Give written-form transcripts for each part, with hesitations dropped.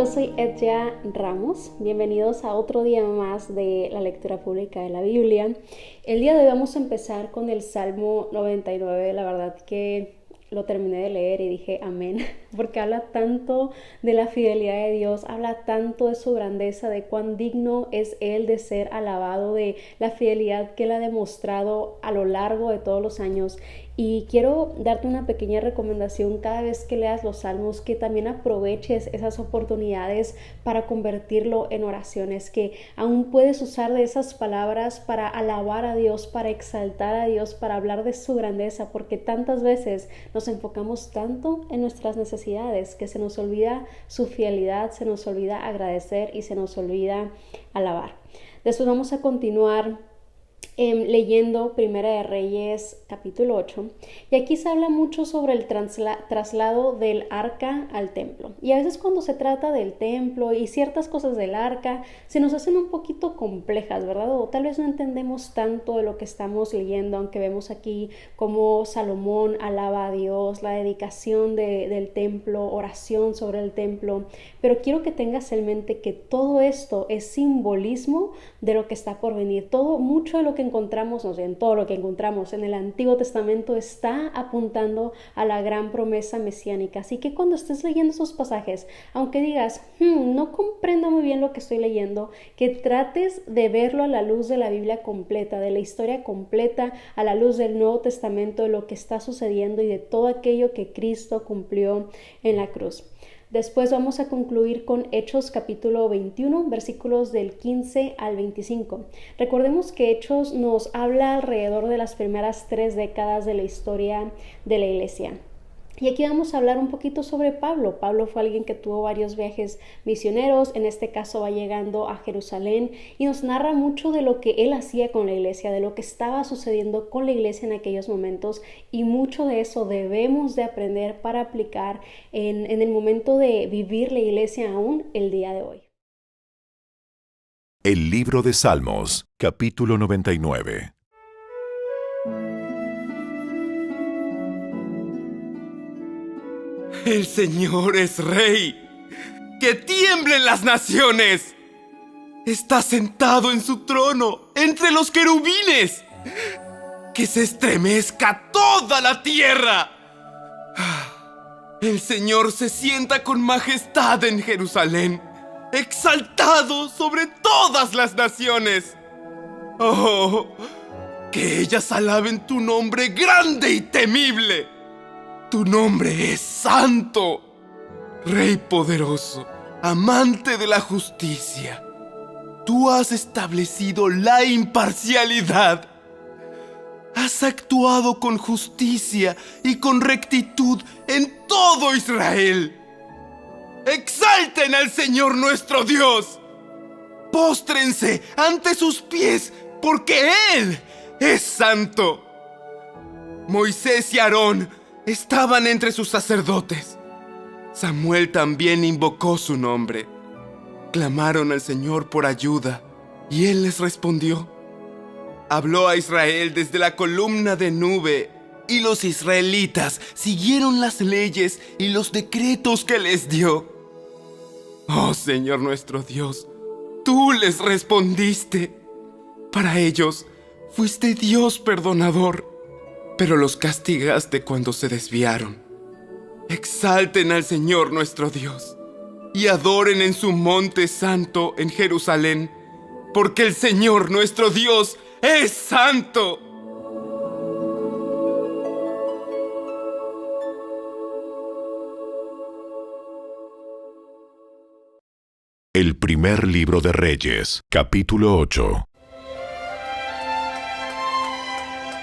yo soy Edja Ramos. Bienvenidos a otro día más de la lectura pública de la Biblia. El día de hoy vamos a empezar con el Salmo 99. La verdad que lo terminé de leer y dije amén, porque habla tanto de la fidelidad de Dios, habla tanto de su grandeza, de cuán digno es Él de ser alabado, de la fidelidad que Él ha demostrado a lo largo de todos los años. Y quiero darte una pequeña recomendación cada vez que leas los salmos, que también aproveches esas oportunidades para convertirlo en oraciones, que aún puedes usar de esas palabras para alabar a Dios, para exaltar a Dios, para hablar de su grandeza, porque tantas veces nos enfocamos tanto en nuestras necesidades que se nos olvida su fidelidad, se nos olvida agradecer y se nos olvida alabar. Después vamos a continuar leyendo Primera de Reyes capítulo 8, y aquí se habla mucho sobre el traslado del arca al templo, y a veces cuando se trata del templo y ciertas cosas del arca se nos hacen un poquito complejas, ¿verdad? O tal vez no entendemos tanto de lo que estamos leyendo, aunque vemos aquí cómo Salomón alaba a Dios, la dedicación del templo, oración sobre el templo, pero quiero que tengas en mente que todo esto es simbolismo de lo que está por venir. Mucho de lo que encontramos, todo lo que encontramos en el Antiguo Testamento está apuntando a la gran promesa mesiánica. Así que cuando estés leyendo esos pasajes, aunque digas, no comprendo muy bien lo que estoy leyendo, que trates de verlo a la luz de la Biblia completa, de la historia completa, a la luz del Nuevo Testamento, de lo que está sucediendo y de todo aquello que Cristo cumplió en la cruz. Después vamos a concluir con Hechos capítulo 21, versículos del 15 al 25. Recordemos que Hechos nos habla alrededor de las primeras 3 décadas de la historia de la iglesia. Y aquí vamos a hablar un poquito sobre Pablo. Pablo fue alguien que tuvo varios viajes misioneros, en este caso va llegando a Jerusalén y nos narra mucho de lo que él hacía con la iglesia, de lo que estaba sucediendo con la iglesia en aquellos momentos, y mucho de eso debemos de aprender para aplicar en el momento de vivir la iglesia aún el día de hoy. El libro de Salmos, capítulo 99. El Señor es Rey. ¡Que tiemblen las naciones! Está sentado en su trono entre los querubines. ¡Que se estremezca toda la tierra! El Señor se sienta con majestad en Jerusalén, exaltado sobre todas las naciones. ¡Oh! Que ellas alaben tu nombre grande y temible. Tu nombre es santo, Rey poderoso, amante de la justicia. Tú has establecido la imparcialidad. Has actuado con justicia y con rectitud en todo Israel. ¡Exalten al Señor nuestro Dios! ¡Póstrense ante sus pies, porque Él es santo! Moisés y Aarón estaban entre sus sacerdotes. Samuel también invocó su nombre. Clamaron al Señor por ayuda, y Él les respondió. Habló a Israel desde la columna de nube, y los israelitas siguieron las leyes y los decretos que les dio. Oh Señor nuestro Dios, tú les respondiste. Para ellos fuiste Dios perdonador, pero los castigaste cuando se desviaron. Exalten al Señor nuestro Dios y adoren en su monte santo en Jerusalén, porque el Señor nuestro Dios es santo. El primer libro de Reyes, capítulo 8.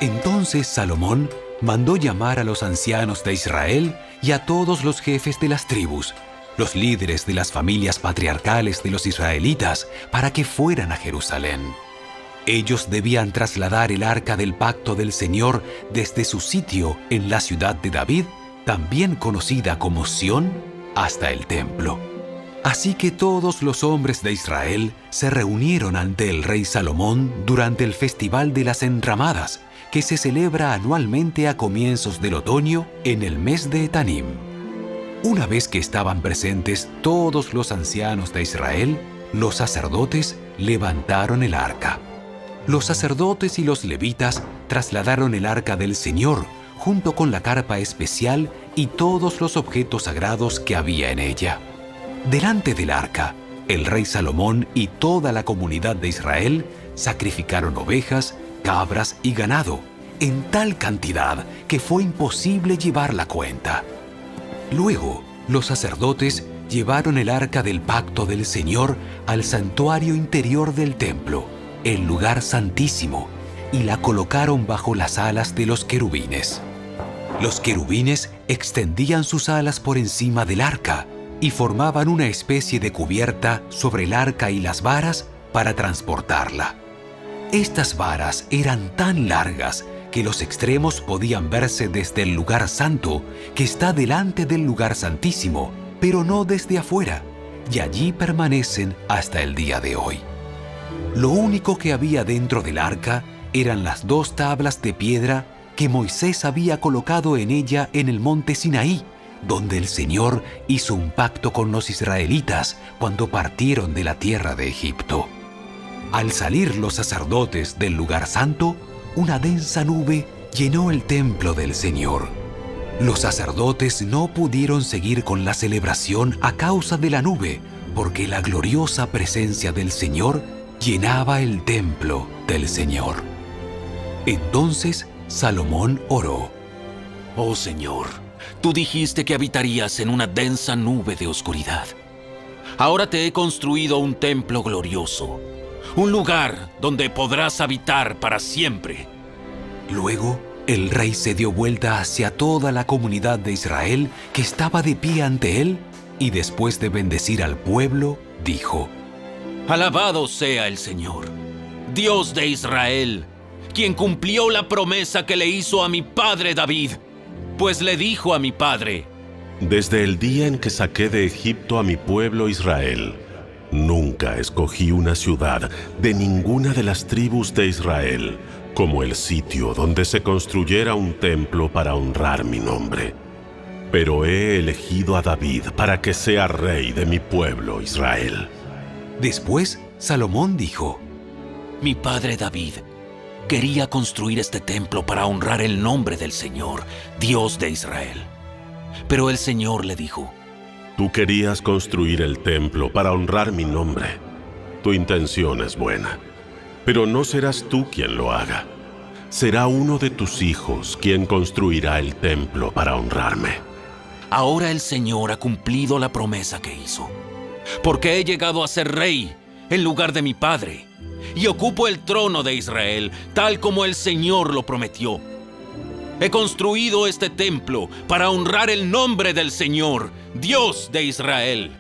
Entonces Salomón mandó llamar a los ancianos de Israel y a todos los jefes de las tribus, los líderes de las familias patriarcales de los israelitas, para que fueran a Jerusalén. Ellos debían trasladar el arca del pacto del Señor desde su sitio en la ciudad de David, también conocida como Sión, hasta el templo. Así que todos los hombres de Israel se reunieron ante el rey Salomón durante el Festival de las Enramadas, que se celebra anualmente a comienzos del otoño en el mes de Etanim. Una vez que estaban presentes todos los ancianos de Israel, los sacerdotes levantaron el arca. Los sacerdotes y los levitas trasladaron el arca del Señor, junto con la carpa especial y todos los objetos sagrados que había en ella. Delante del arca, el rey Salomón y toda la comunidad de Israel sacrificaron ovejas, cabras y ganado, en tal cantidad que fue imposible llevar la cuenta. Luego, los sacerdotes llevaron el arca del pacto del Señor al santuario interior del templo, el lugar santísimo, y la colocaron bajo las alas de los querubines. Los querubines extendían sus alas por encima del arca y formaban una especie de cubierta sobre el arca y las varas para transportarla. Estas varas eran tan largas que los extremos podían verse desde el lugar santo, que está delante del lugar santísimo, pero no desde afuera, y allí permanecen hasta el día de hoy. Lo único que había dentro del arca eran las 2 tablas de piedra que Moisés había colocado en ella en el monte Sinaí, donde el Señor hizo un pacto con los israelitas cuando partieron de la tierra de Egipto. Al salir los sacerdotes del lugar santo, una densa nube llenó el templo del Señor. Los sacerdotes no pudieron seguir con la celebración a causa de la nube, porque la gloriosa presencia del Señor llenaba el templo del Señor. Entonces Salomón oró: Oh Señor, tú dijiste que habitarías en una densa nube de oscuridad. Ahora te he construido un templo glorioso, un lugar donde podrás habitar para siempre. Luego, el rey se dio vuelta hacia toda la comunidad de Israel que estaba de pie ante él, y después de bendecir al pueblo, dijo: Alabado sea el Señor, Dios de Israel, quien cumplió la promesa que le hizo a mi padre David, pues le dijo a mi padre: Desde el día en que saqué de Egipto a mi pueblo Israel, nunca escogí una ciudad de ninguna de las tribus de Israel como el sitio donde se construyera un templo para honrar mi nombre. Pero he elegido a David para que sea rey de mi pueblo Israel. Después, Salomón dijo: Mi padre David quería construir este templo para honrar el nombre del Señor, Dios de Israel. Pero el Señor le dijo: Tú querías construir el templo para honrar mi nombre. Tu intención es buena, pero no serás tú quien lo haga. Será uno de tus hijos quien construirá el templo para honrarme. Ahora el Señor ha cumplido la promesa que hizo, porque he llegado a ser rey en lugar de mi padre, y ocupo el trono de Israel, tal como el Señor lo prometió. He construido este templo para honrar el nombre del Señor, Dios de Israel.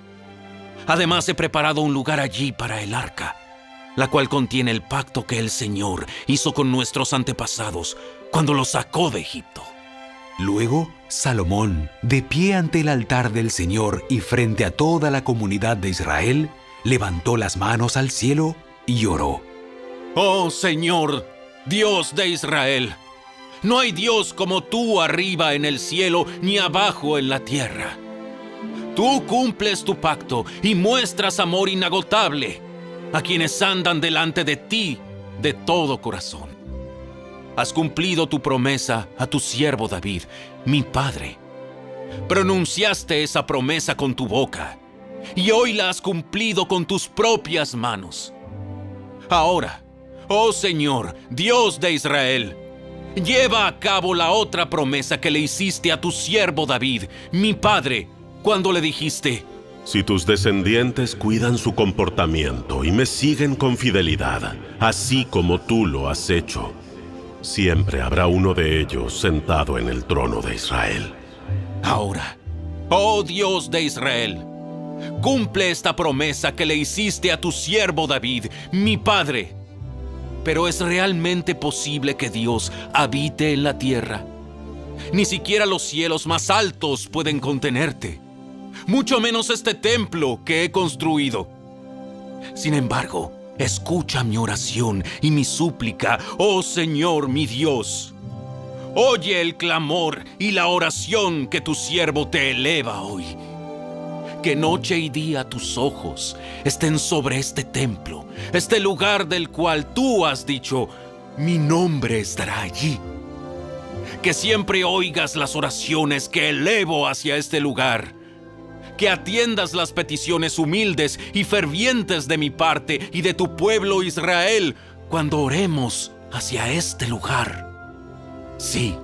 Además, he preparado un lugar allí para el arca, la cual contiene el pacto que el Señor hizo con nuestros antepasados cuando los sacó de Egipto. Luego, Salomón, de pie ante el altar del Señor y frente a toda la comunidad de Israel, levantó las manos al cielo y oró: Oh Señor, Dios de Israel, no hay Dios como tú arriba en el cielo ni abajo en la tierra. Tú cumples tu pacto y muestras amor inagotable a quienes andan delante de ti de todo corazón. Has cumplido tu promesa a tu siervo David, mi padre. Pronunciaste esa promesa con tu boca, y hoy la has cumplido con tus propias manos. Ahora, oh Señor, Dios de Israel, lleva a cabo la otra promesa que le hiciste a tu siervo David, mi padre, cuando le dijiste: Si tus descendientes cuidan su comportamiento y me siguen con fidelidad, así como tú lo has hecho, siempre habrá uno de ellos sentado en el trono de Israel. Ahora, oh Dios de Israel, cumple esta promesa que le hiciste a tu siervo David, mi padre. Pero ¿es realmente posible que Dios habite en la tierra? Ni siquiera los cielos más altos pueden contenerte, mucho menos este templo que he construido. Sin embargo, escucha mi oración y mi súplica, oh Señor mi Dios. oye el clamor y la oración que tu siervo te eleva hoy. Que noche y día tus ojos estén sobre este templo, este lugar del cual tú has dicho, mi nombre estará allí. Que siempre oigas las oraciones que elevo hacia este lugar. Que atiendas las peticiones humildes y fervientes de mi parte y de tu pueblo Israel cuando oremos hacia este lugar. Sí,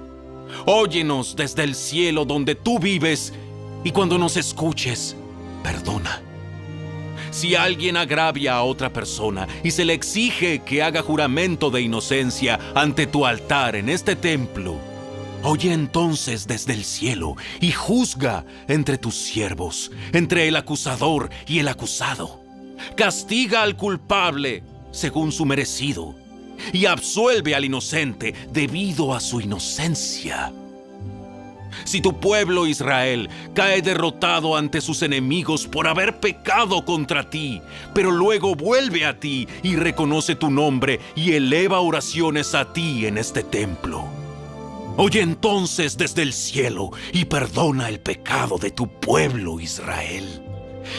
óyenos desde el cielo donde tú vives y cuando nos escuches, perdona. Si alguien agravia a otra persona y se le exige que haga juramento de inocencia ante tu altar en este templo, oye entonces desde el cielo y juzga entre tus siervos, entre el acusador y el acusado. Castiga al culpable según su merecido y absuelve al inocente debido a su inocencia. Si tu pueblo Israel cae derrotado ante sus enemigos por haber pecado contra ti, pero luego vuelve a ti y reconoce tu nombre y eleva oraciones a ti en este templo, oye entonces desde el cielo y perdona el pecado de tu pueblo Israel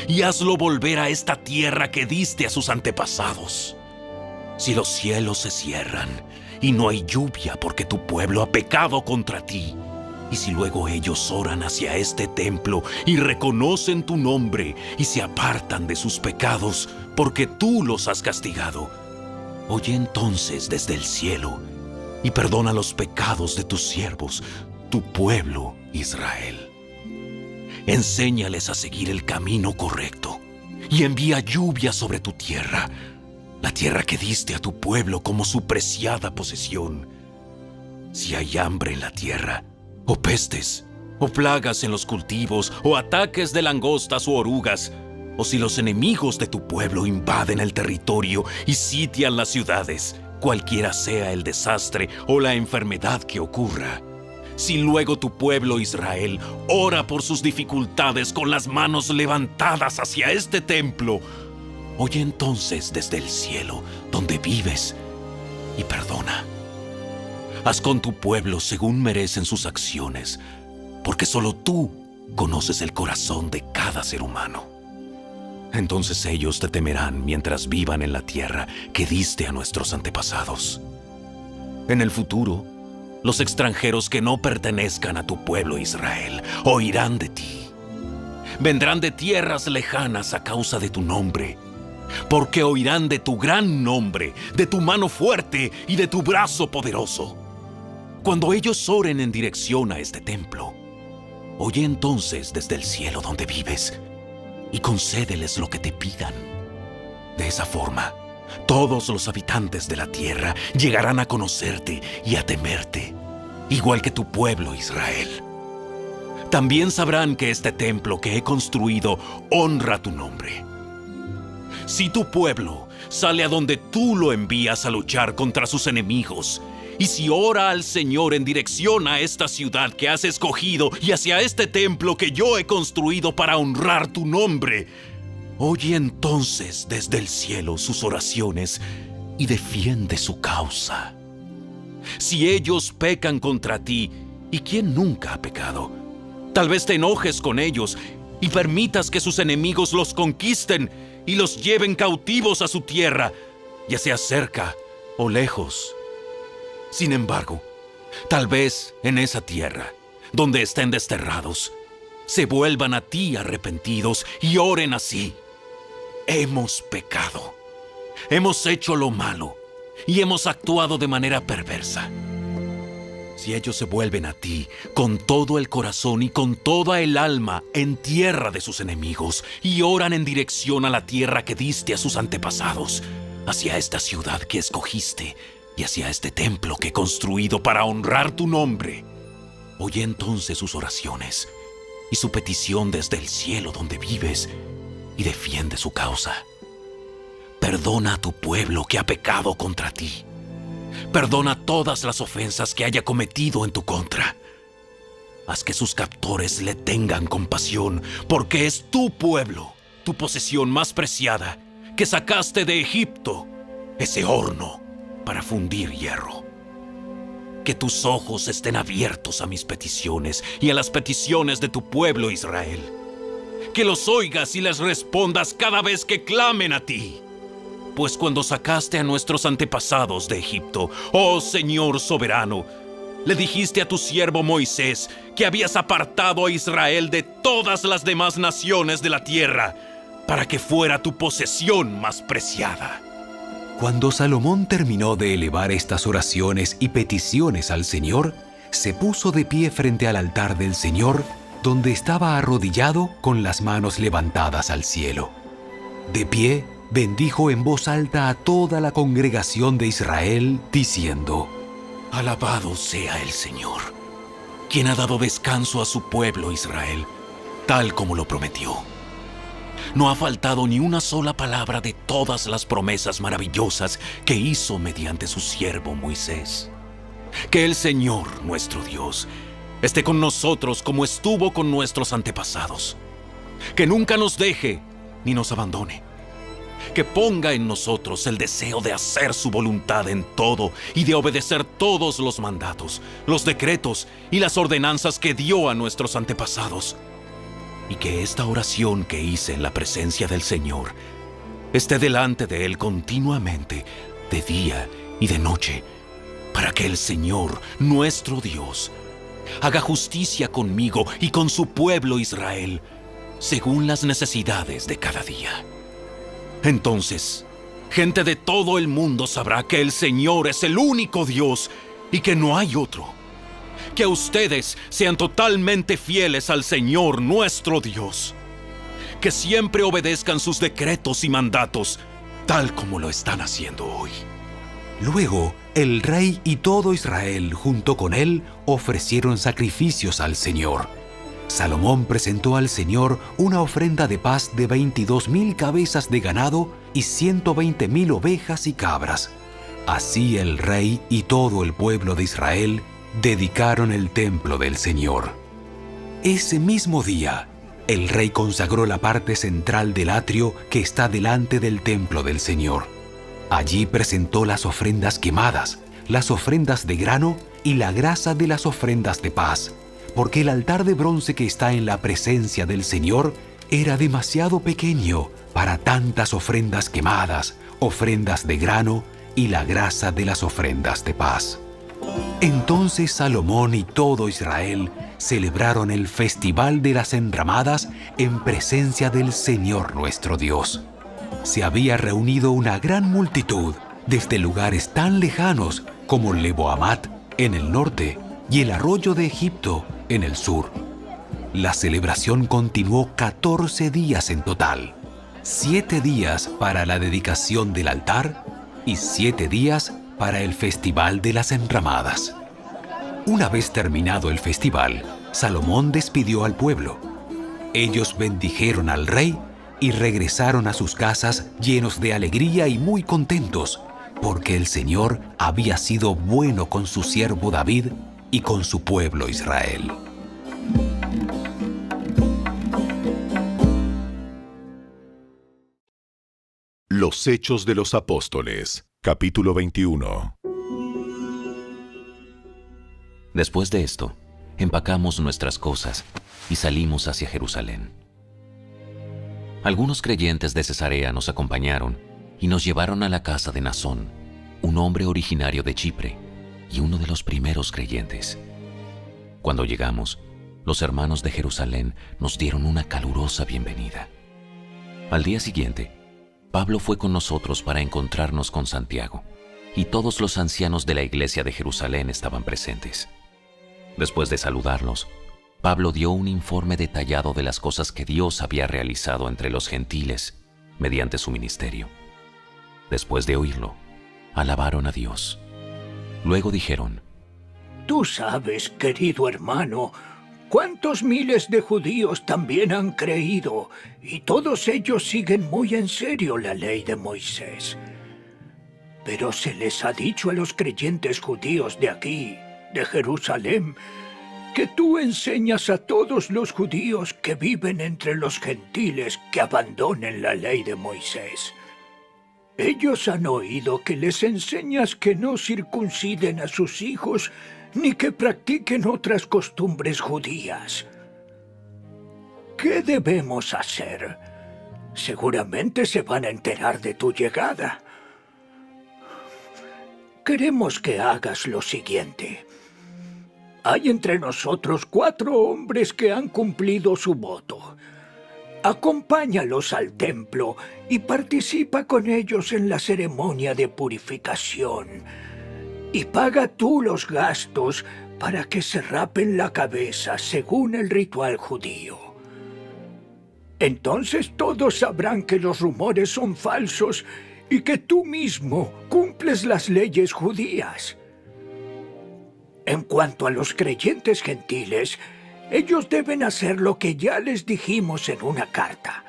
y hazlo volver a esta tierra que diste a sus antepasados. Si los cielos se cierran y no hay lluvia porque tu pueblo ha pecado contra ti, y si luego ellos oran hacia este templo y reconocen tu nombre y se apartan de sus pecados porque tú los has castigado, oye entonces desde el cielo y perdona los pecados de tus siervos, tu pueblo Israel. Enséñales a seguir el camino correcto y envía lluvia sobre tu tierra, la tierra que diste a tu pueblo como su preciada posesión. Si hay hambre en la tierra, o pestes, o plagas en los cultivos, o ataques de langostas o orugas, o si los enemigos de tu pueblo invaden el territorio y sitian las ciudades, cualquiera sea el desastre o la enfermedad que ocurra. Si luego tu pueblo Israel ora por sus dificultades con las manos levantadas hacia este templo, oye entonces desde el cielo donde vives y perdona. Haz con tu pueblo según merecen sus acciones, porque solo tú conoces el corazón de cada ser humano. Entonces ellos te temerán mientras vivan en la tierra que diste a nuestros antepasados. En el futuro, los extranjeros que no pertenezcan a tu pueblo Israel oirán de ti. Vendrán de tierras lejanas a causa de tu nombre, porque oirán de tu gran nombre, de tu mano fuerte y de tu brazo poderoso. Cuando ellos oren en dirección a este templo, oye entonces desde el cielo donde vives y concédeles lo que te pidan. De esa forma, todos los habitantes de la tierra llegarán a conocerte y a temerte, igual que tu pueblo Israel. También sabrán que este templo que he construido honra tu nombre. Si tu pueblo sale a donde tú lo envías a luchar contra sus enemigos, y si ora al Señor en dirección a esta ciudad que has escogido y hacia este templo que yo he construido para honrar tu nombre, oye entonces desde el cielo sus oraciones y defiende su causa. Si ellos pecan contra ti, ¿y quién nunca ha pecado? Tal vez te enojes con ellos y permitas que sus enemigos los conquisten y los lleven cautivos a su tierra, ya sea cerca o lejos. Sin embargo, tal vez en esa tierra, donde estén desterrados, se vuelvan a ti arrepentidos y oren así: hemos pecado, hemos hecho lo malo y hemos actuado de manera perversa. Si ellos se vuelven a ti con todo el corazón y con toda el alma en tierra de sus enemigos y oran en dirección a la tierra que diste a sus antepasados, hacia esta ciudad que escogiste y hacia este templo que he construido para honrar tu nombre, oye entonces sus oraciones y su petición desde el cielo donde vives y defiende su causa. Perdona a tu pueblo que ha pecado contra ti. Perdona todas las ofensas que haya cometido en tu contra. Haz que sus captores le tengan compasión, porque es tu pueblo, tu posesión más preciada, que sacaste de Egipto, ese horno para fundir hierro. que tus ojos estén abiertos a mis peticiones y a las peticiones de tu pueblo Israel. Que los oigas y les respondas cada vez que clamen a ti. Pues cuando sacaste a nuestros antepasados de Egipto, oh Señor soberano, le dijiste a tu siervo Moisés que habías apartado a Israel de todas las demás naciones de la tierra para que fuera tu posesión más preciada. Cuando Salomón terminó de elevar estas oraciones y peticiones al Señor, se puso de pie frente al altar del Señor, donde estaba arrodillado con las manos levantadas al cielo. De pie, bendijo en voz alta a toda la congregación de Israel, diciendo: Alabado sea el Señor, quien ha dado descanso a su pueblo Israel, tal como lo prometió. No ha faltado ni una sola palabra de todas las promesas maravillosas que hizo mediante su siervo Moisés. Que el Señor, nuestro Dios, esté con nosotros como estuvo con nuestros antepasados. Que nunca nos deje ni nos abandone. Que ponga en nosotros el deseo de hacer su voluntad en todo y de obedecer todos los mandatos, los decretos y las ordenanzas que dio a nuestros antepasados. Y que esta oración que hice en la presencia del Señor esté delante de Él continuamente, de día y de noche, para que el Señor, nuestro Dios, haga justicia conmigo y con su pueblo Israel, según las necesidades de cada día. Entonces, gente de todo el mundo sabrá que el Señor es el único Dios y que no hay otro. Que ustedes sean totalmente fieles al Señor nuestro Dios. Que siempre obedezcan sus decretos y mandatos, tal como lo están haciendo hoy. Luego, el rey y todo Israel junto con él ofrecieron sacrificios al Señor. Salomón presentó al Señor una ofrenda de paz de 22,000 cabezas de ganado y 120,000 ovejas y cabras. Así el rey y todo el pueblo de Israel dedicaron el templo del Señor. Ese mismo día, el rey consagró la parte central del atrio que está delante del templo del Señor. Allí presentó las ofrendas quemadas, las ofrendas de grano y la grasa de las ofrendas de paz, porque el altar de bronce que está en la presencia del Señor era demasiado pequeño para tantas ofrendas quemadas, ofrendas de grano y la grasa de las ofrendas de paz. Entonces Salomón y todo Israel celebraron el Festival de las Enramadas en presencia del Señor nuestro Dios. Se había reunido una gran multitud desde lugares tan lejanos como Lebo-Hamat en el norte y el arroyo de Egipto en el sur. La celebración continuó 14 días en total, 7 días para la dedicación del altar y 7 días para el Festival de las Enramadas. Una vez terminado el festival, Salomón despidió al pueblo. Ellos bendijeron al rey y regresaron a sus casas llenos de alegría y muy contentos, porque el Señor había sido bueno con su siervo David y con su pueblo Israel. Los Hechos de los Apóstoles, capítulo 21. Después de esto, empacamos nuestras cosas y salimos hacia Jerusalén. Algunos creyentes de Cesarea nos acompañaron y nos llevaron a la casa de Nasón, un hombre originario de Chipre y uno de los primeros creyentes. Cuando llegamos, los hermanos de Jerusalén nos dieron una calurosa bienvenida. Al día siguiente, Pablo fue con nosotros para encontrarnos con Santiago, y todos los ancianos de la iglesia de Jerusalén estaban presentes. Después de saludarlos, Pablo dio un informe detallado de las cosas que Dios había realizado entre los gentiles mediante su ministerio. Después de oírlo, alabaron a Dios. Luego dijeron: Tú sabes, querido hermano, cuántos miles de judíos también han creído, y todos ellos siguen muy en serio la ley de Moisés. Pero se les ha dicho a los creyentes judíos de aquí, de Jerusalén, que tú enseñas a todos los judíos que viven entre los gentiles que abandonen la ley de Moisés. Ellos han oído que les enseñas que no circunciden a sus hijos ni que practiquen otras costumbres judías. ¿Qué debemos hacer? Seguramente se van a enterar de tu llegada. Queremos que hagas lo siguiente. Hay entre nosotros 4 hombres que han cumplido su voto. Acompáñalos al templo y participa con ellos en la ceremonia de purificación. Y paga tú los gastos para que se rapen la cabeza según el ritual judío. Entonces todos sabrán que los rumores son falsos y que tú mismo cumples las leyes judías. En cuanto a los creyentes gentiles, ellos deben hacer lo que ya les dijimos en una carta: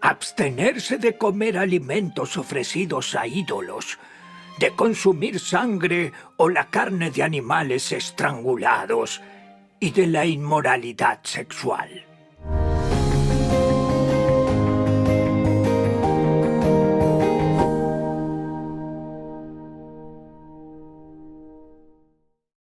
abstenerse de comer alimentos ofrecidos a ídolos, de consumir sangre o la carne de animales estrangulados y de la inmoralidad sexual.